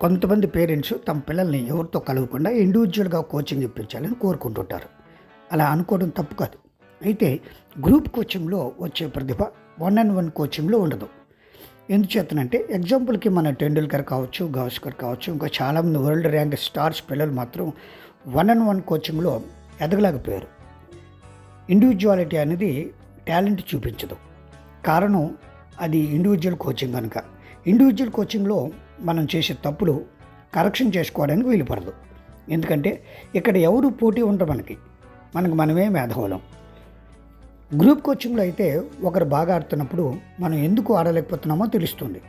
కొంతమంది పేరెంట్స్ తమ పిల్లల్ని ఎవరితో కలవకుండా ఇండివిజువల్గా కోచింగ్ ఇప్పించాలని కోరుకుంటుంటారు. అలా అనుకోవడం తప్పు కాదు. అయితే గ్రూప్ కోచింగ్లో వచ్చే ప్రతిభ వన్ అండ్ వన్ కోచింగ్లో ఉండదు. ఎందుచేతనంటే ఎగ్జాంపుల్కి మన టెండూల్కర్ కావచ్చు, గవాస్కర్ కావచ్చు, ఇంకా చాలామంది వరల్డ్ ర్యాంక్ స్టార్స్ పిల్లలు మాత్రం వన్ అండ్ వన్ కోచింగ్లో ఎదగలేకపోయారు. ఇండివిజువాలిటీ అనేది టాలెంట్ చూపించదు. కారణం అది ఇండివిజువల్ కోచింగ్ కనుక. ఇండివిజువల్ కోచింగ్లో మనం చేసే తప్పులు కరెక్షన్ చేసుకోవడానికి వీలుపడదు. ఎందుకంటే ఇక్కడ ఎవరు పోటీ ఉండరు, మనకు మనమే మేధావులం. గ్రూప్ కోచింగ్లో అయితే ఒకరు బాగా ఆడుతున్నప్పుడు మనం ఎందుకు ఆడలేకపోతున్నామో తెలుస్తుంది.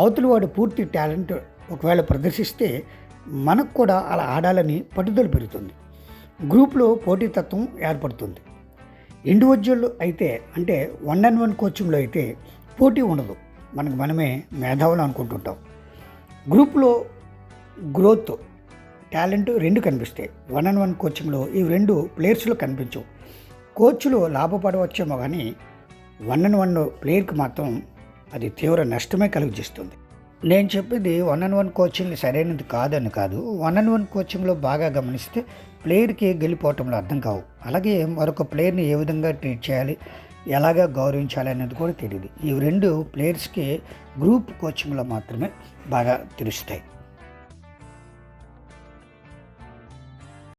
అవతలి వాడు పూర్తి టాలెంట్ ఒకవేళ ప్రదర్శిస్తే మనకు కూడా అలా ఆడాలని పట్టుదల పెరుగుతుంది. గ్రూప్లో పోటీతత్వం ఏర్పడుతుంది. ఇండివిజువల్ అయితే అంటే వన్ అండ్ వన్ కోచింగ్లో అయితే పోటీ ఉండదు, మనకు మనమే మేధావులు అనుకుంటుంటాం. గ్రూప్లో గ్రోత్, టాలెంట్ రెండు కనిపిస్తాయి. వన్ అండ్ వన్ కోచింగ్లో ఇవి రెండు ప్లేయర్స్లో కనిపించవు. కోచ్లు లాభపడవచ్చేమో కానీ వన్ అండ్ వన్ ప్లేయర్కి మాత్రం అది తీవ్ర నష్టమే కలుగజేస్తుంది. నేను చెప్పేది వన్ అండ్ వన్ కోచింగ్ సరైనది కాదని కాదు. వన్ అండ్ వన్ కోచింగ్లో బాగా గమనిస్తే ప్లేయర్కి గెలిపోవటంలో అర్థం కావు. అలాగే మరొక ప్లేయర్ని ఏ విధంగా ట్రీట్ చేయాలి, ఎలాగా గౌరవించాలి అనేది కూడా తెలియదు. ఈ రెండు ప్లేయర్స్కి గ్రూప్ కోచింగ్లో మాత్రమే బాగా తెలుస్తాయి.